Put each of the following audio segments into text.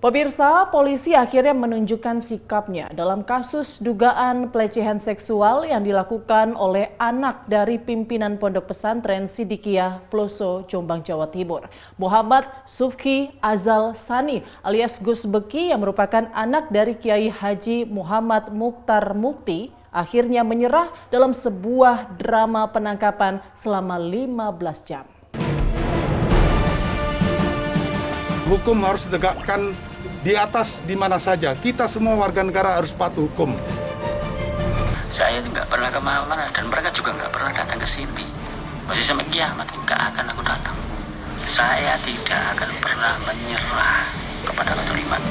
Pemirsa, polisi akhirnya menunjukkan sikapnya dalam kasus dugaan pelecehan seksual yang dilakukan oleh anak dari pimpinan Pondok Pesantren Sidikiyah Peloso, Jombang, Jawa Timur. Muhammad Subki Azal Sani alias Gus Beki yang merupakan anak dari Kiai Haji Muhammad Mukhtar Mukti akhirnya menyerah dalam sebuah drama penangkapan selama 15 jam. Hukum harus ditegakkan di atas di mana saja. Kita semua warga negara harus patuh hukum. Saya nggak pernah kemana-mana dan mereka juga nggak pernah datang ke sini. Masih sampai kiamat nggak akan aku datang. Saya tidak akan pernah menyerah kepada kezaliman.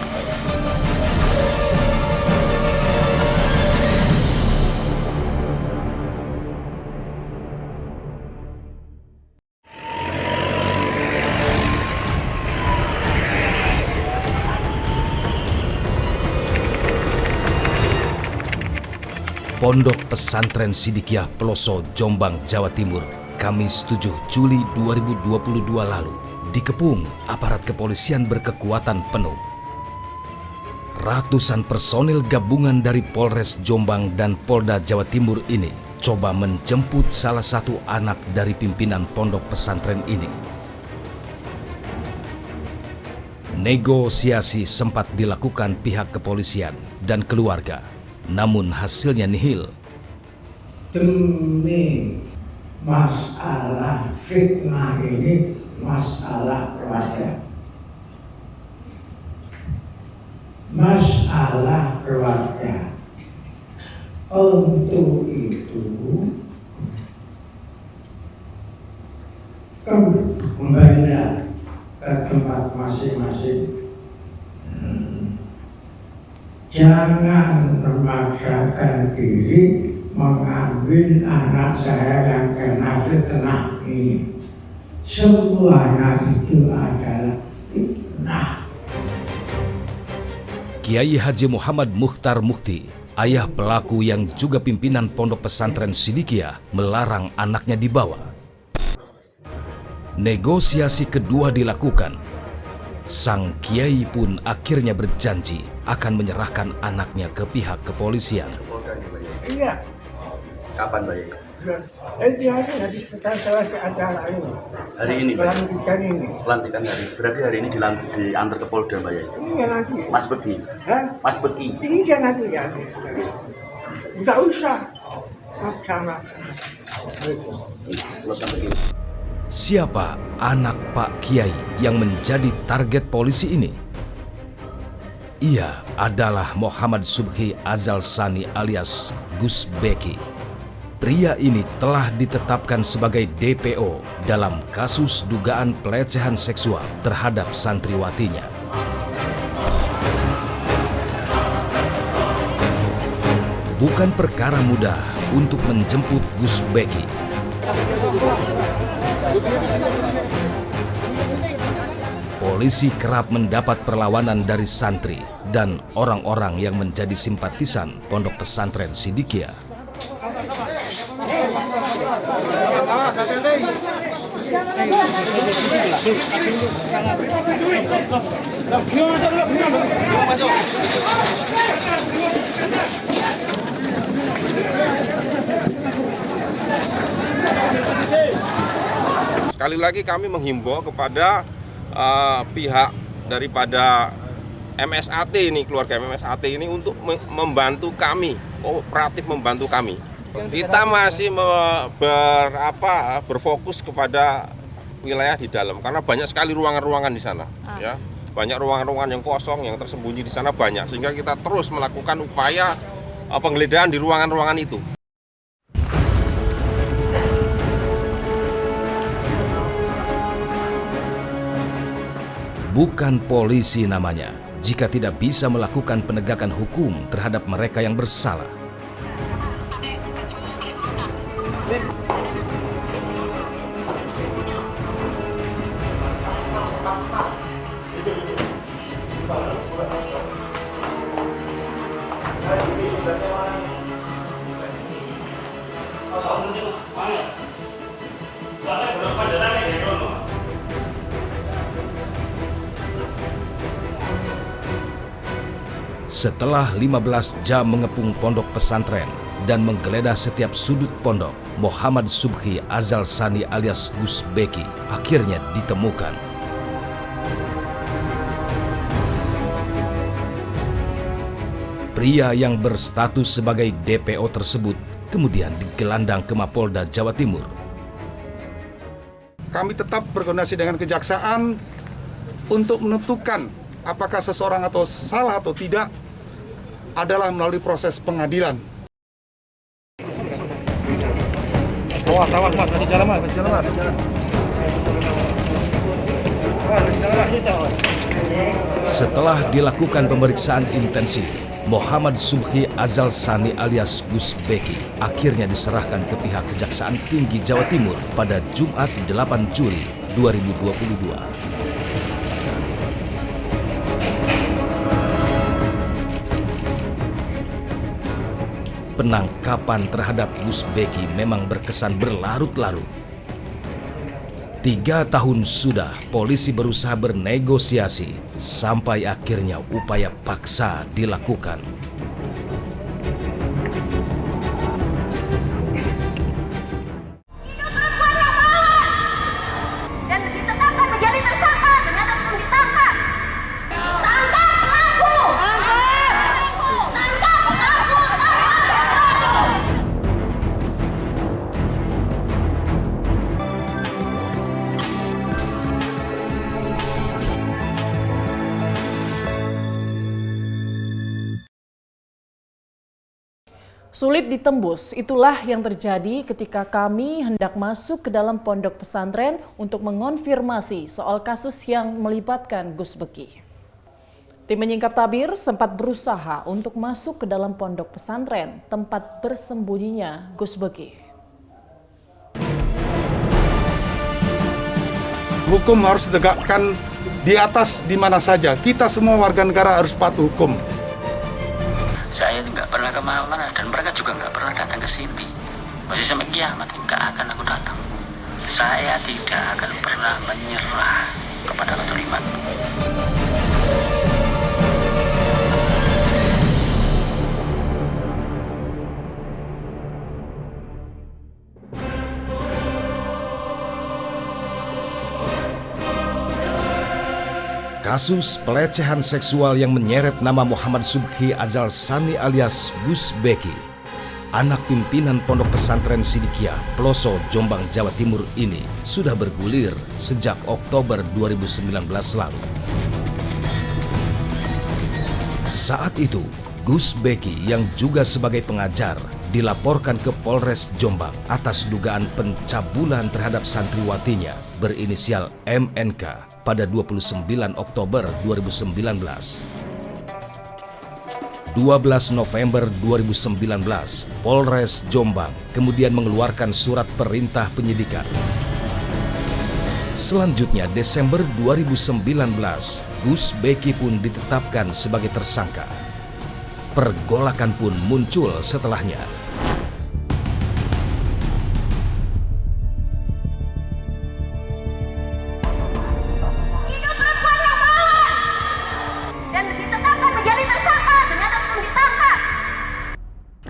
Pondok Pesantren Sidikiyah Peloso, Jombang, Jawa Timur, Kamis 7 Juli 2022 lalu, dikepung aparat kepolisian berkekuatan penuh. Ratusan personil gabungan dari Polres Jombang dan Polda Jawa Timur ini coba menjemput salah satu anak dari pimpinan pondok pesantren ini. Negosiasi sempat dilakukan pihak kepolisian dan keluarga, namun hasilnya nihil. Demi masalah fitnah ini, masalah keluarga. Masalah keluarga. Untuk itu, kembali ke tempat masing-masing. Jangan memaksakan diri mengambil anak saya yang kena fitnah ini. Semuanya itu adalah fitnah. Kiai Haji Muhammad Mukhtar Mukti, ayah pelaku yang juga pimpinan Pondok Pesantren Sidikiyah, melarang anaknya dibawa. Negosiasi kedua dilakukan. Sang kiai pun akhirnya berjanji akan menyerahkan anaknya ke pihak kepolisian. Iya. Kapan Bayi? Nanti setelah selesai acara ini. Hari ini, pelantikan ini. Pelantikan hari. Berarti hari ini diantar ke Polda Bayi. Iya nanti. Mas Beki. Hah? Mas Beki. Iya nanti ya. Tidak usah. Maksa. Siapa anak Pak Kiai yang menjadi target polisi ini? Ia adalah Muhammad Subki Azal Sani alias Gus Beki. Pria ini telah ditetapkan sebagai DPO dalam kasus dugaan pelecehan seksual terhadap santriwatinya. Bukan perkara mudah untuk menjemput Gus Beki. Polisi kerap mendapat perlawanan dari santri dan orang-orang yang menjadi simpatisan Pondok Pesantren Sidikiyah. Sekali lagi kami menghimbau kepada pihak daripada MSAT ini, keluarga MSAT ini untuk membantu kami, kooperatif membantu kami. Kita masih berfokus kepada wilayah di dalam karena banyak sekali ruangan-ruangan di sana, ya. Banyak ruangan-ruangan yang kosong, yang tersembunyi di sana banyak, sehingga kita terus melakukan upaya penggeledahan di ruangan-ruangan itu. Bukan polisi namanya jika tidak bisa melakukan penegakan hukum terhadap mereka yang bersalah. Setelah 15 jam mengepung pondok pesantren dan menggeledah setiap sudut pondok, Muhammad Subhi Azal Sani alias Gus Beki akhirnya ditemukan. Pria yang berstatus sebagai DPO tersebut kemudian digelandang ke Mapolda Jawa Timur. Kami tetap berkoordinasi dengan kejaksaan untuk menentukan apakah seseorang atau salah atau tidak adalah melalui proses pengadilan. Awas, mas, kasih jalan, mas, kasih jalan, Setelah dilakukan pemeriksaan intensif, Muhammad Subhi Azal Sani alias Gus Beki akhirnya diserahkan ke pihak Kejaksaan Tinggi Jawa Timur pada Jumat 8 Juli 2022. Penangkapan terhadap Gus Beki memang berkesan berlarut-larut. 3 tahun sudah polisi berusaha bernegosiasi sampai akhirnya upaya paksa dilakukan. Dan ditetapkan menjadi tersangka dengan hukum ditangkap. Tangkap pelaku. Tangkap pelaku. Sulit ditembus, itulah yang terjadi ketika kami hendak masuk ke dalam pondok pesantren untuk mengonfirmasi soal kasus yang melibatkan Gus Beki. Tim Menyingkap Tabir sempat berusaha untuk masuk ke dalam pondok pesantren tempat bersembunyinya Gus Beki. Hukum harus ditegakkan di atas di mana saja. Kita semua warga negara harus patuh hukum. Saya nggak pernah kemana-mana dan mereka juga nggak pernah datang ke sini. Masih sampai kiamat nggak akan aku datang. Saya tidak akan pernah menyerah kepada kezaliman. Kasus pelecehan seksual yang menyeret nama Muhammad Subhi Azal Sani alias Gus Beki, anak pimpinan Pondok Pesantren Sidikiyah, Ploso, Jombang, Jawa Timur ini sudah bergulir sejak Oktober 2019 lalu. Saat itu, Gus Beki yang juga sebagai pengajar dilaporkan ke Polres Jombang atas dugaan pencabulan terhadap santriwatinya berinisial MNK pada 29 Oktober 2019. 12 November 2019, Polres Jombang kemudian mengeluarkan surat perintah penyidikan. Selanjutnya, Desember 2019, Gus Beki pun ditetapkan sebagai tersangka. Pergolakan pun muncul setelahnya.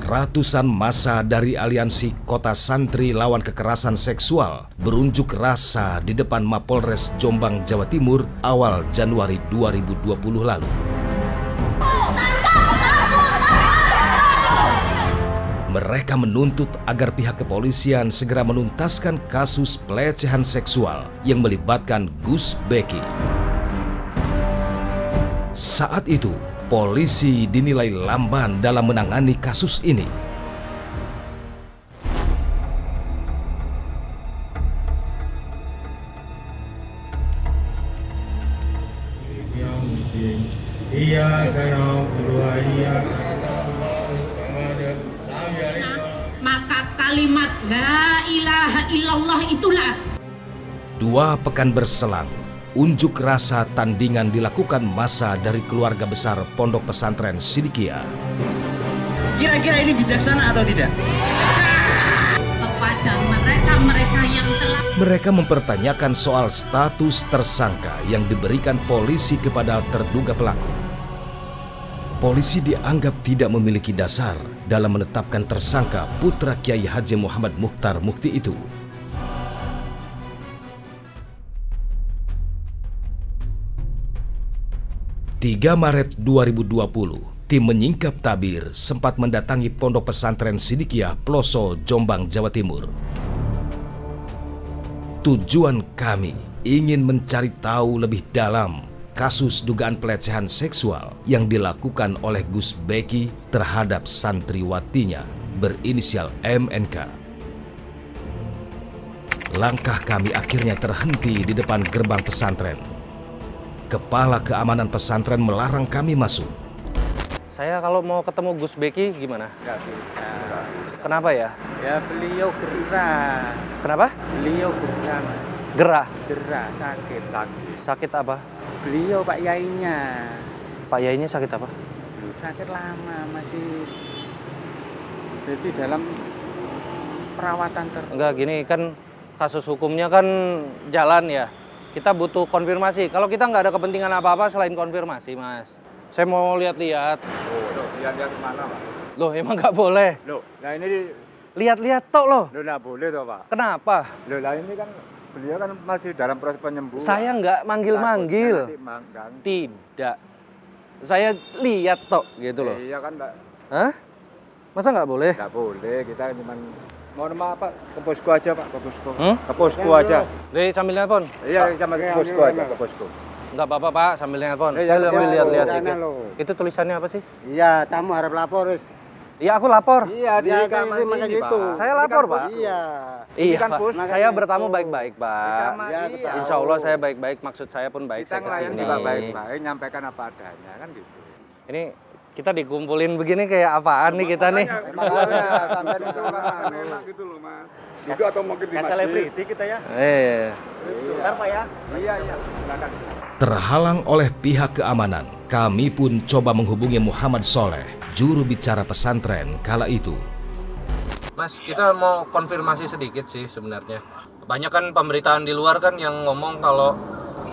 Ratusan massa dari aliansi Kota Santri Lawan Kekerasan Seksual berunjuk rasa di depan Mapolres Jombang, Jawa Timur awal Januari 2020 lalu. Mereka menuntut agar pihak kepolisian segera menuntaskan kasus pelecehan seksual yang melibatkan Gus Beki. Saat itu, polisi dinilai lamban dalam menangani kasus ini. Maka kalimat la ilaha illallah itulah. 2 pekan berselang, unjuk rasa tandingan dilakukan massa dari keluarga besar Pondok Pesantren Sidikiyah. Kira-kira ini bijaksana atau tidak? Kepada mereka yang telah Mereka mempertanyakan soal status tersangka yang diberikan polisi kepada terduga pelaku. Polisi dianggap tidak memiliki dasar dalam menetapkan tersangka putra Kiai Haji Muhammad Mukhtar Mukti itu. Maret 2020, tim menyingkap tabir sempat mendatangi Pondok Pesantren Sidikiyah Ploso, Jombang, Jawa Timur. Tujuan kami ingin mencari tahu lebih dalam kasus dugaan pelecehan seksual yang dilakukan oleh Gus Beki terhadap santriwatinya berinisial MNK. Langkah kami akhirnya terhenti di depan gerbang pesantren. Kepala keamanan pesantren melarang kami masuk. Saya kalau mau ketemu Gus Beki gimana? Nggak bisa. Kenapa ya? Ya beliau gerah. Kenapa? Beliau gerah. Gerah. Gerah, sakit. Sakit apa? Beliau Pak Yainya. Pak Yainya sakit apa? Sakit lama, masih jadi dalam perawatan terus. Enggak, gini kan kasus hukumnya kan jalan ya. Kita butuh konfirmasi. Kalau kita nggak ada kepentingan apa-apa selain konfirmasi, Mas. Saya mau lihat-lihat. Loh, lihat-lihat kemana, Pak? Loh, emang nggak boleh? Loh, nah ini... Lihat-lihat tok loh. Loh, nggak boleh toh, Pak. Kenapa? Loh, lah ini kan beliau kan masih dalam proses penyembuhan. Saya nggak manggil-manggil. Tidak. Saya lihat tok gitu loh. Iya kan, Pak. Hah? Masa nggak boleh? Nggak boleh, kita cuma... Mohon maaf Pak, ke posko aja Pak, ke posko. Ke posko aja. Sambil nelfon? Iya, sama ke posko aja, ke posko. Nggak apa-apa Pak, sambil nelfon. Saya sambil lihat-lihat. Itu Itu tulisannya apa sih? Iya, tamu harap lapor, Wis. Iya, aku lapor. Iya, di kamar sini, gitu. Pak. Saya lapor, Pak. Iya. Iya, kan Pak. bos, Saya bertamu baik-baik, Pak. Iya, Insya Allah saya baik-baik, maksud saya pun baik. Kita Saya ngelayan kesini. juga baik-baik, nyampaikan apa adanya, kan gitu. Ini kita dikumpulin begini kayak apaan nih kita nih? Sampai di sana enak gitu loh, Mas. Itu atau mungkin di masjid. Selebriti kita ya. Bentar, Pak ya. Iya, silakan. Terhalang oleh pihak keamanan, kami pun coba menghubungi Muhammad Soleh, juru bicara pesantren kala itu. Mas, kita mau konfirmasi sedikit sih sebenarnya. Banyak kan pemberitaan di luar kan yang ngomong kalau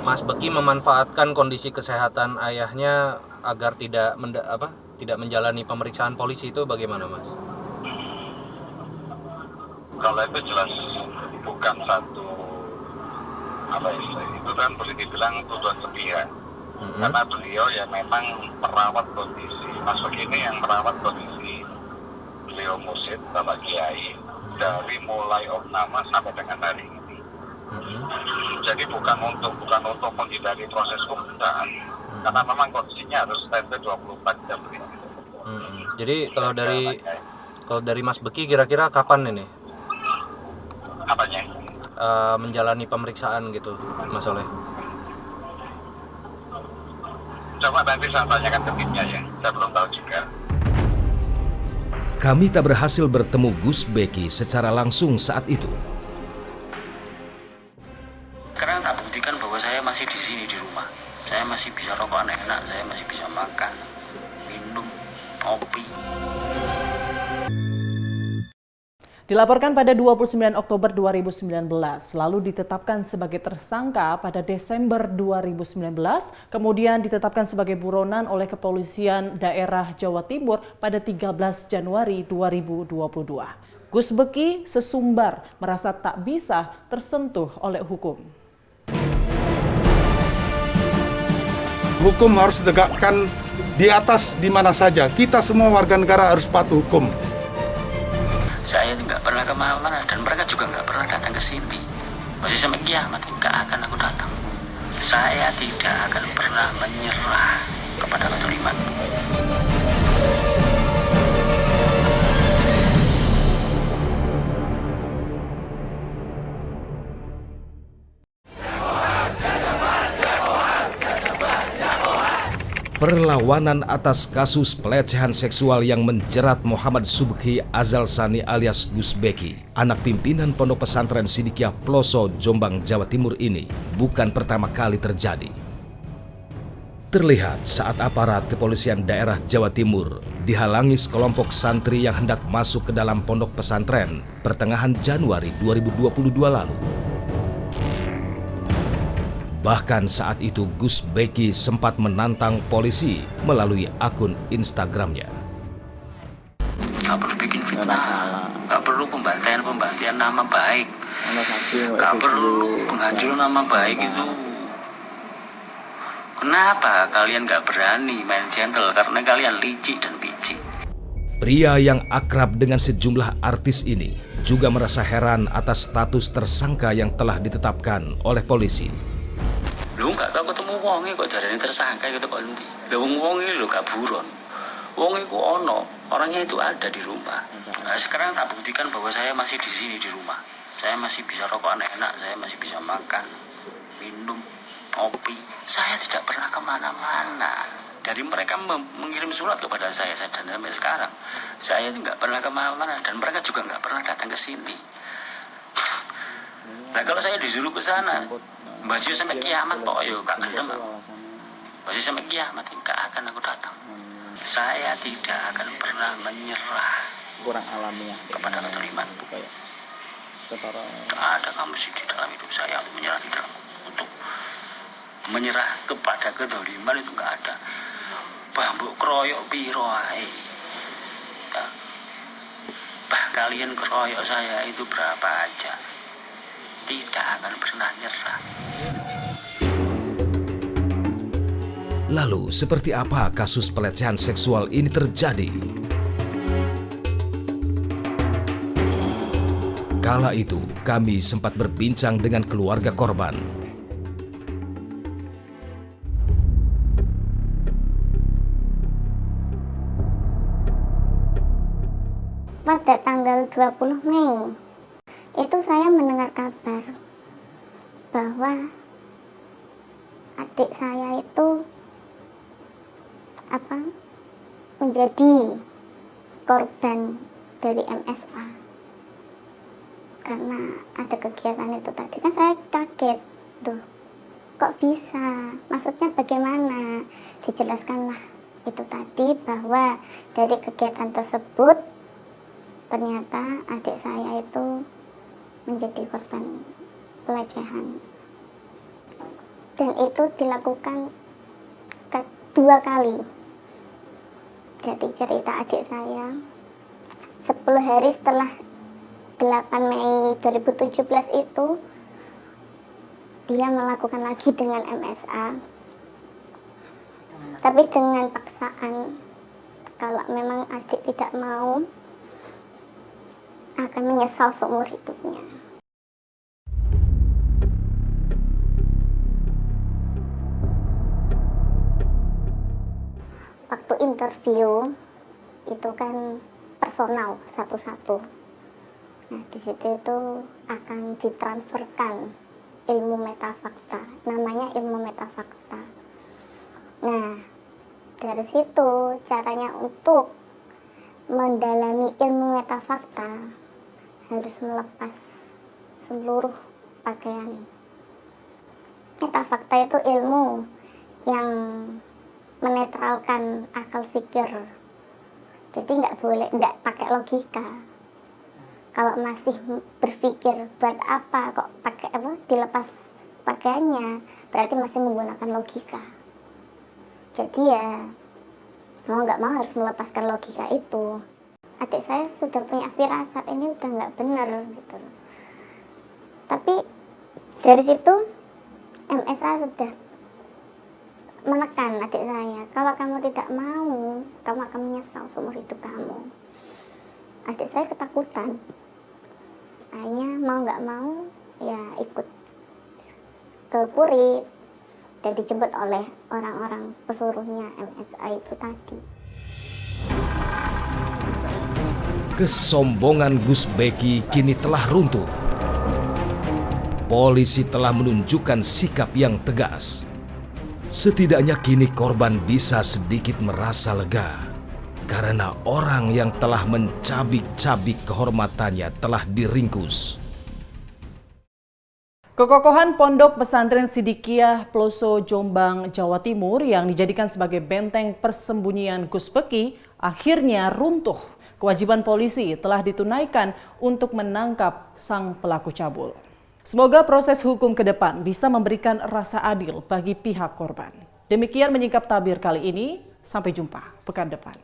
Mas Beki memanfaatkan kondisi kesehatan ayahnya agar tidak menjalani pemeriksaan polisi, itu bagaimana, Mas? Kalau itu jelas bukan satu itu kan boleh dibilang tuduhan sepihak. Karena beliau ya memang merawat kondisi Mas Beki ini yang merawat kondisi beliau mursyid Bapak Kiai dari mulai opname sampai dengan hari ini. Jadi bukan untuk menghindari proses hukum, karena memang kondisinya harus standby 24 jam. Jadi kalau dari Mas Beki kira-kira kapan ini? Apanya? Menjalani pemeriksaan gitu, Mas Soleh. Coba nanti saya tanyakan ke timnya ya, saya belum tahu juga. Kami tak berhasil bertemu Gus Beki secara langsung saat itu. Sekarang tak buktikan bahwa saya masih di sini di rumah. Saya masih bisa rokok enak, saya masih bisa makan, minum, kopi. Dilaporkan pada 29 Oktober 2019, lalu ditetapkan sebagai tersangka pada Desember 2019, kemudian ditetapkan sebagai buronan oleh Kepolisian Daerah Jawa Timur pada 13 Januari 2022. Gus Beki sesumbar merasa tak bisa tersentuh oleh hukum. Hukum harus ditegakkan di atas di mana saja. Kita semua warga negara harus patuh hukum. Saya tidak pernah kemana-mana dan mereka juga nggak pernah datang ke sini. Masih sampai kiamat nggak akan aku datang. Saya tidak akan pernah menyerah kepada kezaliman. Perlawanan atas kasus pelecehan seksual yang menjerat Muhammad Subhi Azal Sani alias Gus Beki, anak pimpinan Pondok Pesantren Sidikiyah Ploso, Jombang, Jawa Timur ini bukan pertama kali terjadi. Terlihat saat aparat kepolisian daerah Jawa Timur dihalangi sekelompok santri yang hendak masuk ke dalam pondok pesantren pertengahan Januari 2022 lalu. Bahkan saat itu Gus Beki sempat menantang polisi melalui akun Instagramnya. Gak perlu bikin fitnah, gak perlu pembantaian nama baik, gak perlu penghancuran nama baik itu. Kenapa kalian gak berani main gentle? Karena kalian licik dan picik. Pria yang akrab dengan sejumlah artis ini juga merasa heran atas status tersangka yang telah ditetapkan oleh polisi. Lu gak tau ketemu wonge kok jarane tersangka gitu kok nanti. Lu wonge lu gak buron. Wong itu orangnya itu ada di rumah. Nah, sekarang tak buktikan bahwa saya masih di sini di rumah. Saya masih bisa rokok enak, saya masih bisa makan, minum, kopi. Saya tidak pernah kemana-mana. Dari mereka mengirim surat kepada saya dan sampai sekarang saya nggak pernah kemana-mana dan mereka juga nggak pernah datang ke sini. Nah kalau saya disuruh ke sana, masih sampai kiamat pokoknya gak gelem. Masih sampai kiamat nggak akan aku datang. Saya tidak akan pernah menyerah kurang alamiah kepada ketoliman. Tak ada kamu sih di dalam hidup saya untuk menyerah untuk menyerah kepada ketoliman itu nggak ada. Bambu keroyok piro ae. Bah kalian keroyok saya itu berapa aja, tidak akan pernah nyerah. Lalu, seperti apa kasus pelecehan seksual ini terjadi? Kala itu, kami sempat berbincang dengan keluarga korban. Pada tanggal 20 Mei, itu saya mendengar kabar bahwa adik saya itu menjadi korban dari MSA karena ada kegiatan itu tadi. Kan saya kaget, tuh kok bisa, maksudnya bagaimana? Dijelaskanlah itu tadi bahwa dari kegiatan tersebut ternyata adik saya itu menjadi korban pelecehan dan itu dilakukan 2 kali. Jadi cerita adik saya 10 hari setelah 8 Mei 2017 itu dia melakukan lagi dengan MSA, tapi dengan paksaan. Kalau memang adik tidak mau, akan menyesal seumur hidupnya. Waktu interview itu kan personal satu-satu. Nah, di situ itu akan ditransferkan ilmu metafakta, namanya ilmu metafakta. Nah, dari situ caranya untuk mendalami ilmu metafakta harus melepas seluruh pakaian. Metafakta itu ilmu yang menetralkan akal pikir. Jadi nggak pakai logika. Kalau masih berpikir buat apa kok dilepas pakaiannya, berarti masih menggunakan logika. Jadi ya mau nggak mau harus melepaskan logika itu. Adik saya sudah punya firasat ini udah nggak benar gitu. Tapi dari situ MSA sudah menekan adik saya, kalau kamu tidak mau, kamu akan menyesal seumur hidup kamu. Adik saya ketakutan, akhirnya mau nggak mau ya ikut ke Purit dan dijemput oleh orang-orang pesuruhnya MSA itu tadi. Kesombongan Gus Beki kini telah runtuh. Polisi telah menunjukkan sikap yang tegas. Setidaknya kini korban bisa sedikit merasa lega karena orang yang telah mencabik-cabik kehormatannya telah diringkus. Kekokohan Pondok Pesantren Sidikiyah Ploso Jombang, Jawa Timur yang dijadikan sebagai benteng persembunyian Gus Beki akhirnya runtuh. Kewajiban polisi telah ditunaikan untuk menangkap sang pelaku cabul. Semoga proses hukum ke depan bisa memberikan rasa adil bagi pihak korban. Demikian menyingkap tabir kali ini. Sampai jumpa pekan depan.